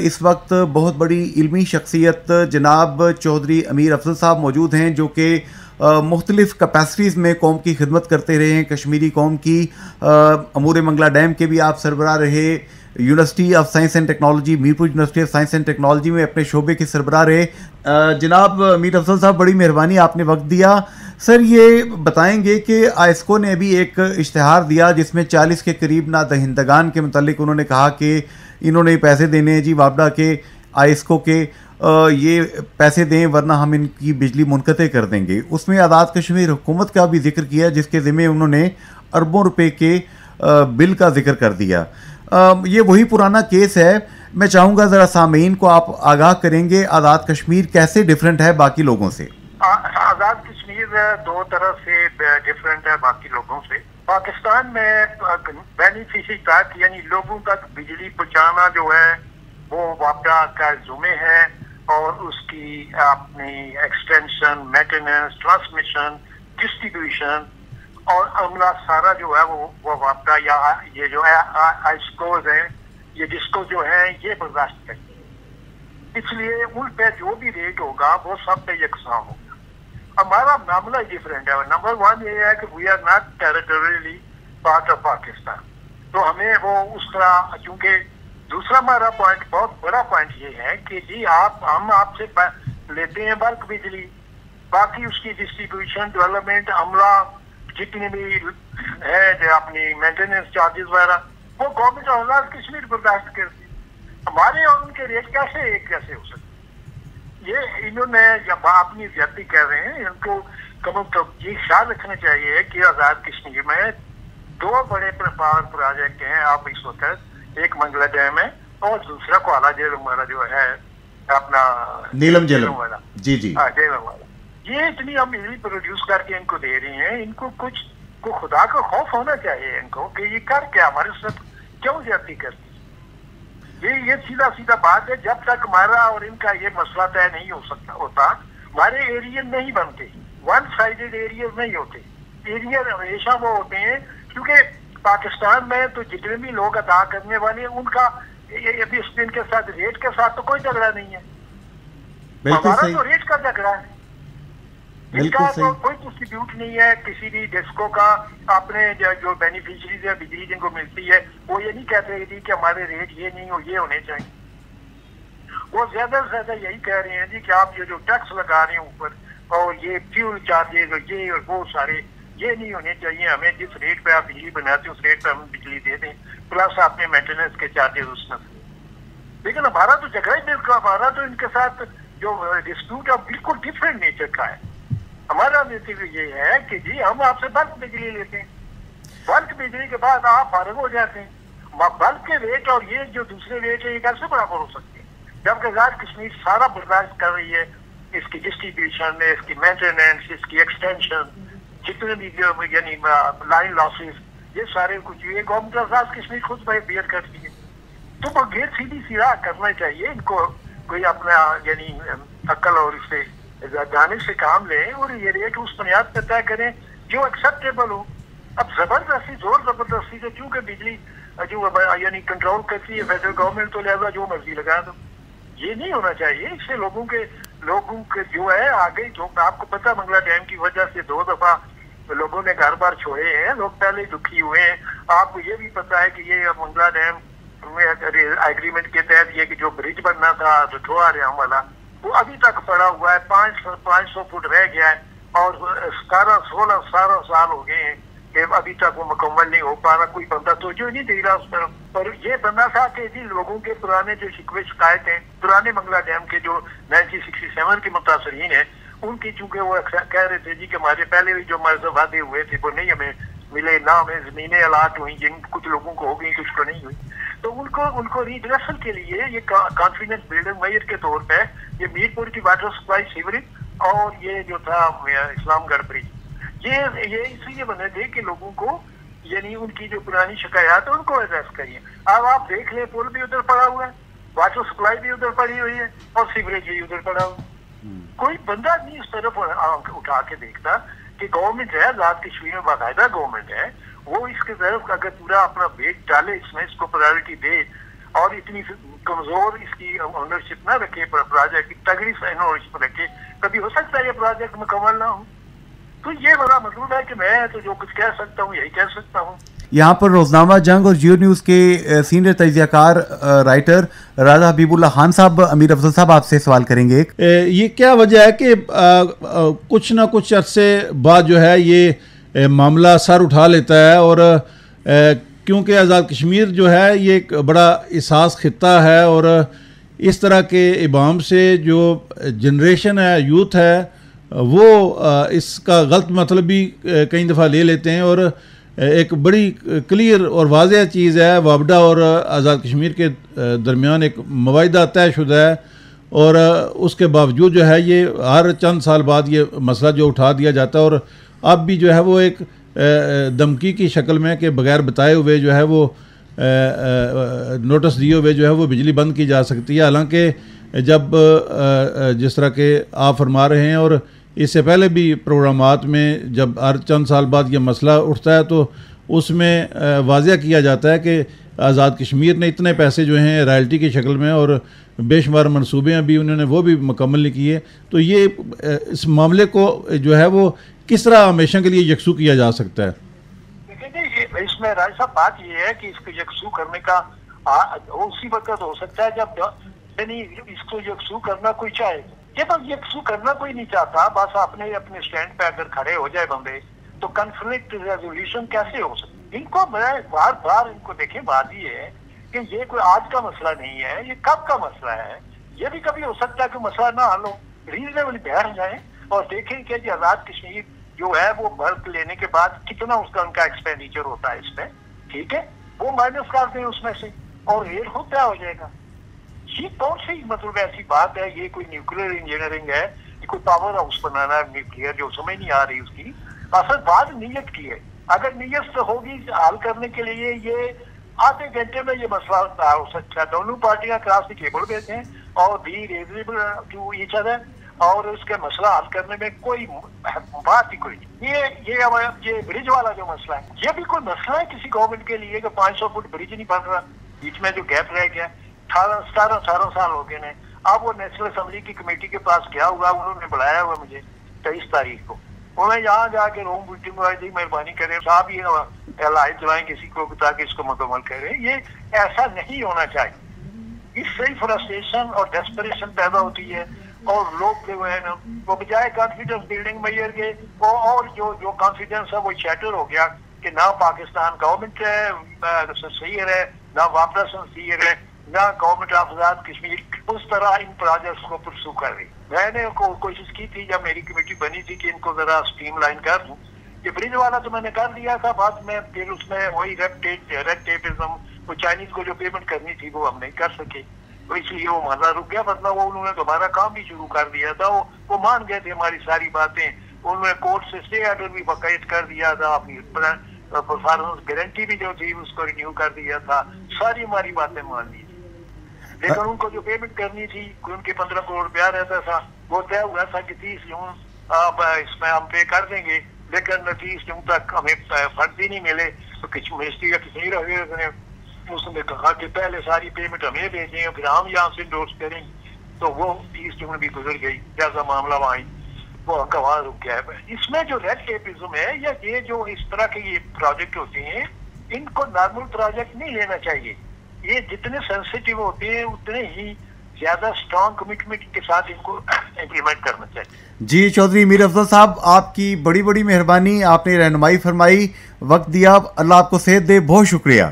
اس وقت بہت بڑی علمی شخصیت جناب چودھری امیر افضل صاحب موجود ہیں جو کہ مختلف کیپیسٹیز میں قوم کی خدمت کرتے رہے ہیں. کشمیری قوم کی امور منگلہ ڈیم کے بھی آپ سربراہ رہے, university of science and technology Mirpur university of science and technology میں اپنے شعبے کے سربراہ رہے. جناب امیر افضل صاحب, بڑی مہربانی آپ نے وقت دیا. سر, یہ بتائیں گے کہ آئسکو نے ابھی ایک اشتہار دیا جس میں 40 کے قریب نادہندگان کے متعلق انہوں نے کہا کہ انہوں نے پیسے دینے ہیں جی وابڈا کے, آئسکو کے, یہ پیسے دیں ورنہ ہم ان کی بجلی منقطع کر دیں گے. اس میں آزاد کشمیر حکومت کا بھی ذکر کیا جس کے ذمہ انہوں نے اربوں روپے کے بل کا ذکر کر دیا. یہ وہی پرانا کیس ہے. میں چاہوں گا ذرا سامعین کو آپ آگاہ کریں گے آزاد کشمیر کیسے ڈیفرنٹ ہے باقی لوگوں سے. آزاد کشمیر دو طرح سے ڈیفرنٹ ہے باقی لوگوں سے. پاکستان میں بینیفیشری تک یعنی لوگوں تک بجلی پہنچانا جو ہے وہ وابڈا کا ذمہ ہے, اور اس کی اپنی ایکسٹینشن, مینٹیننس, ٹرانسمیشن, ڈسٹریبیوشن اور عملہ سارا جو ہے وہ وابڈا یا یہ جو ہے آئسکوز ہیں, یہ ڈسکو جو ہیں یہ برداشت کرتی ہے. اس لیے ان پہ جو بھی ریٹ ہوگا وہ سب پہ یکساں ہوگا. ہمارا معاملہ ڈفرینٹ ہے. نمبر 1 یہ ہے کہ we are not territorially part of Pakistan, تو ہمیں وہ اس طرح, چونکہ دوسرا ہمارا پوائنٹ, بہت بڑا پوائنٹ یہ ہے کہ جی ہم آپ سے لیتے ہیں بلک بجلی, باقی اس کی ڈسٹریبیوشن, ڈیولپمنٹ, عملہ جتنی بھی ہے اپنی مینٹیننس چارجز وغیرہ وہ گورنمنٹ آف آزاد کشمیر برداشت کرتی ہے. ہمارے اور ان کے ریٹ کیسے ایک کیسے ہو سکتے؟ یہ انہوں نے جب اپنی زیادتی کر رہے ہیں, ان کو کم از کم یہ خیال رکھنا چاہیے کہ آزاد کشمیر میں 2 بڑے پاور پروجیکٹ ہیں آپ اس وقت. ایک منگلہ ڈیم ہے اور دوسرا کوالہ جیلم والا جو ہے اپنا نیلم جیلم والا. جی جی ہاں, جیلم والا. یہ اتنی ہم بجلی پروڈیوس کر کے ان کو دے رہے ہیں. ان کو کچھ کو خدا کا خوف ہونا چاہیے ان کو کہ یہ کر کیا ہمارے ساتھ کیوں زیادتی کرتی. یہ سیدھا سیدھا بات ہے. جب تک ہمارا اور ان کا یہ مسئلہ طے نہیں ہوتا ہمارے ایریا نہیں بنتے, ون سائیڈڈ ایریاز نہیں ہوتے. ایریا ہمیشہ وہ ہوتے ہیں کیونکہ پاکستان میں تو جتنے بھی لوگ ادا کرنے والے ہیں ان کا ان کے ساتھ ریٹ کے ساتھ تو کوئی جھگڑا نہیں ہے. ہمارا تو ریٹ کا جھگڑا ہے. ان کا تو کوئی ڈسٹریبیوٹ نہیں ہے کسی بھی ڈسکو کا. اپنے جو بینیفیشریز ہے بجلی جن کو ملتی ہے وہ یہ نہیں کہتے جی کہ ہمارے ریٹ یہ نہیں ہو, یہ ہونے چاہیے. وہ زیادہ سے زیادہ یہی کہہ رہے ہیں جی کہ آپ یہ جو ٹیکس لگا رہے ہیں اوپر اور یہ فیول چارجز اور یہ اور وہ سارے یہ نہیں ہونے چاہیے. ہمیں جس ریٹ پہ آپ بجلی بناتے ہیں اس ریٹ پہ ہم بجلی دے دیں, پلس آپ نے مینٹیننس کے چارجز اس میں. لیکن ہمارا تو جگہ ہی بالکل, ہمارا تو ان کے ساتھ جو ڈسپیوٹ ہے بالکل ڈفرینٹ نیچر کا ہے. ہمارا نیچر یہ ہے کہ جی ہم آپ سے بلک بجلی لیتے ہیں, بلک بجلی کے بعد آپ فارغ ہو جاتے ہیں. بلک کے ریٹ اور یہ جو دوسرے ریٹ ہے یہ کیسے برابر ہو سکتے ہیں جبکہ آزاد کشمیر سارا برداشت کر رہی ہے. اس کی ڈسٹریبیوشن میں, اس کی مینٹیننس, اس کی ایکسٹینشن, جتنے بھی یعنی لائن لاسز, یہ سارے کچھ یہ گورنمنٹ آزاد کشمیر خود بیئر کرتی ہے. تو وہ غیر سیدھی سیدھا کرنا چاہیے ان کو. کوئی اپنا یعنی عقل اور اس سے دانش سے کام لیں اور یہ ریٹ اس بنیاد پہ طے کریں جو ایکسیپٹیبل ہو. اب زبردستی زور زبردستی سے چونکہ بجلی جو یعنی کنٹرول کرتی ہے فیڈرل گورنمنٹ, تو لہذا جو مرضی لگا دو, یہ نہیں ہونا چاہیے. اس سے لوگوں کے جو ہے آگے جو آپ کو پتہ منگلہ ڈیم کی وجہ سے 2 دفعہ لوگوں نے گھر بار چھوڑے ہیں, لوگ پہلے دکھی ہوئے ہیں. آپ کو یہ بھی پتا ہے کہ یہ منگلہ ڈیم میں ایگریمنٹ کے تحت یہ کہ جو برج بننا تھا رٹھوا ریام والا وہ ابھی تک پڑا ہوا ہے, 500 فٹ رہ گیا ہے اور 16 سال ہو گئے ہیں کہ ابھی تک وہ مکمل نہیں ہو پا رہا. کوئی بندہ توجہ نہیں دے رہا اس پر. اور یہ بندہ تھا کہ جی لوگوں کے پرانے جو شکوے شکایت ہیں پرانے منگلہ ڈیم کے جو 1967 کے متاثرین ہیں ان کی, چونکہ وہ کہہ رہے تھے جی کہ ہمارے پہلے بھی جو وعدے ہوئے تھے وہ نہیں ہمیں ملے, نہ ہمیں زمینیں الاٹ ہوئی جن کچھ لوگوں کو ہو گئی کچھ کو نہیں ہوئی. تو ان کو ریڈریسل کے لیے یہ کانفیڈنس بلڈنگ میئر کے طور پہ یہ میرپور کی واٹر سپلائی سیوریج اور یہ جو تھا اسلام گڑھ برج, یہ اس لیے بنے تھے کہ لوگوں کو یعنی ان کی جو پرانی شکایات ہیں ان کو ایڈریس کریے. اب آپ دیکھ لیں پل بھی ادھر پڑا ہوا ہے, واٹر سپلائی بھی ادھر پڑی ہوئی ہے اور سیوریج بھی ادھر پڑا ہوا ہے. کوئی بندہ نہیں اس طرف اٹھا کے دیکھتا کہ گورنمنٹ ہے آزاد کشمیر میں باقاعدہ گورنمنٹ ہے, وہ اس کے طرف اگر پورا اپنا ویٹ ڈالے اس میں, اس کو پرائیورٹی دے اور اتنی کمزور اس کی اونرشپ نہ رکھے پروجیکٹ کی، تگڑی اونرشپ رکھے، کبھی ہو سکتا ہے یہ پروجیکٹ مکمل نہ ہو. تو یہ بڑا مطلوب ہے کہ میں تو جو کچھ کہہ سکتا ہوں یہی کہہ سکتا ہوں. یہاں پر روزنامہ جنگ اور جیو نیوز کے سینئر تجزیہ کار رائٹر راجہ حبیب اللہ خان صاحب امیر افضل صاحب آپ سے سوال کریں گے. یہ کیا وجہ ہے کہ کچھ نہ کچھ عرصے بعد جو ہے یہ معاملہ سر اٹھا لیتا ہے، اور کیونکہ آزاد کشمیر جو ہے یہ ایک بڑا حساس خطہ ہے، اور اس طرح کے ابہام سے جو جنریشن ہے، یوتھ ہے، وہ اس کا غلط مطلب بھی کئی دفعہ لے لیتے ہیں. اور ایک بڑی کلیئر اور واضح چیز ہے، وابڈا اور آزاد کشمیر کے درمیان ایک معاہدہ طے شدہ ہے، اور اس کے باوجود جو ہے یہ ہر چند سال بعد یہ مسئلہ جو اٹھا دیا جاتا ہے، اور اب بھی جو ہے وہ ایک دھمکی کی شکل میں کہ بغیر بتائے ہوئے جو ہے وہ نوٹس دیے ہوئے جو ہے وہ بجلی بند کی جا سکتی ہے. حالانکہ جب جس طرح کہ آپ فرما رہے ہیں، اور اس سے پہلے بھی پروگرامات میں جب ہر چند سال بعد یہ مسئلہ اٹھتا ہے تو اس میں واضح کیا جاتا ہے کہ آزاد کشمیر نے اتنے پیسے جو ہیں رائلٹی کی شکل میں، اور بے شمار منصوبے بھی انہوں نے وہ بھی مکمل نہیں کیے. تو یہ اس معاملے کو جو ہے وہ کس طرح ہمیشہ کے لیے یکسو کیا جا سکتا ہے؟ اس میں راج صاحب بات یہ ہے کہ اس کو یکسو کرنے کا اسی وقت ہو سکتا ہے جب یعنی اس کو یکسو کرنا کوئی چاہے. یہ بس یکسو کرنا کوئی نہیں چاہتا، بس اپنے سٹینڈ پہ اگر کھڑے ہو جائے بندے تو کنفلکٹ ریزولوشن کیسے ہو سکتی؟ ان کو میں بار بار ان کو دیکھیں، بات یہ ہے کہ یہ کوئی آج کا مسئلہ نہیں ہے، یہ کب کا مسئلہ ہے. یہ بھی کبھی ہو سکتا ہے کہ مسئلہ نہ حل ہو، ریزنیبلی بیٹھ جائیں اور دیکھیں کہ جی آزاد کشمیر جو ہے وہ بلک لینے کے بعد کتنا اس کا ان کا ایکسپینڈیچر ہوتا ہے اس پہ، ٹھیک ہے، وہ مائنس کر دیں اس میں سے اور ریل ہو طے ہو جائے گا. یہ کون سی مطلب ایسی بات ہے؟ یہ کوئی نیوکلیر انجینئرنگ ہے، یہ کوئی پاور ہاؤس بنانا ہے نیوکلیر، جو سمجھ نہیں آ رہی اس کی. اصل بات نیت کی ہے، اگر نیت سے ہوگی حل کرنے کے لیے یہ آدھے گھنٹے میں یہ مسئلہ ہو سکتا ہے. دونوں پارٹیاں کراس دی ٹیبل بیٹھیں اور بھی ریزنیبل ٹو ایچ ادر، اور اس کے مسئلہ حل کرنے میں کوئی بات ہی کوئی نہیں. یہ برج والا جو مسئلہ ہے، یہ بھی کوئی مسئلہ ہے کسی گورنمنٹ کے لیے کہ 500 فٹ برج نہیں بن رہا، بیچ میں جو گیپ رہ گیا. 18 سال ہو گئے ہیں. اب وہ نیشنل اسمبلی کی کمیٹی کے پاس گیا ہوا، انہوں نے بلایا ہوا مجھے 23 تاریخ کو. انہیں یہاں جا کے روم میٹنگ میں مہربانی کرے صاحب یہ لائٹ جلائیں کسی کو تاکہ اس کو مکمل کرے. یہ ایسا نہیں ہونا چاہیے. اس سے ہی فرسٹریشن اور ڈیسپریشن پیدا ہوتی ہے، اور لوگ جو ہے نا وہ بجائے کانفیڈنس بلڈنگ میئر کے اور جو کانفیڈنس ہے وہ شیٹر ہو گیا کہ نہ پاکستان گورنمنٹ صحیح ہے، نہ وابڈا صحیح ہے، نہ گورنمنٹ آف آزاد کشمیر اس طرح ان پروجیکٹس کو پرسو کر رہی. میں نے کوشش کی تھی جب میری کمیٹی بنی تھی کہ ان کو ذرا اسٹریم لائن کر دوں. یہ برج والا تو میں نے کر دیا تھا، بعد میں پھر اس میں وہی ریڈ ٹیپزم، وہ چائنیز کو جو پیمنٹ کرنی تھی وہ ہم نہیں کر سکے، تو اس لیے وہ مسئلہ رک گیا. مطلب وہ انہوں نے دوبارہ کام بھی شروع کر دیا تھا، وہ مان گئے تھے ہماری ساری باتیں. انہوں نے کورٹ سے اسٹے آرڈر بھی باقاعد کر دیا تھا، اپنی پرفارمنس گارنٹی بھی جو تھی اس کو رینیو کر دیا تھا، ساری ہماری باتیں مان لی. لیکن ان کو جو پیمنٹ کرنی تھی ان کے 15 کروڑ روپیہ رہتا تھا، وہ طے ہوا تھا کہ 30 جون اس میں ہم پے کر دیں گے. لیکن 30 جون تک ہمیں فنڈ بھی نہیں ملے. تو منسٹری کا کشمیر اس نے کہا کہ پہلے ساری پیمنٹ ہمیں بھیجیں پھر ہم یہاں سے انڈورس کریں. تو وہ 30 جون بھی گزر گئی، جیسا معاملہ وہاں وہ کا وہاں رک گیا ہے. اس میں جو ریڈ ٹیپزم ہے یا یہ جو اس طرح کے یہ پروجیکٹ ہوتے ہیں، ان کو نارمل پروجیکٹ نہیں لینا چاہیے. یہ جتنے سینسیٹیو ہوتے ہیں اتنے ہی زیادہ اسٹرانگ کمٹمنٹ کے ساتھ ان کو امپلیمنٹ کرنا چاہیے. جی چودھری امیر افضل صاحب، آپ کی بڑی مہربانی، آپ نے رہنمائی فرمائی، وقت دیا. اللہ آپ کو صحت دے. بہت شکریہ.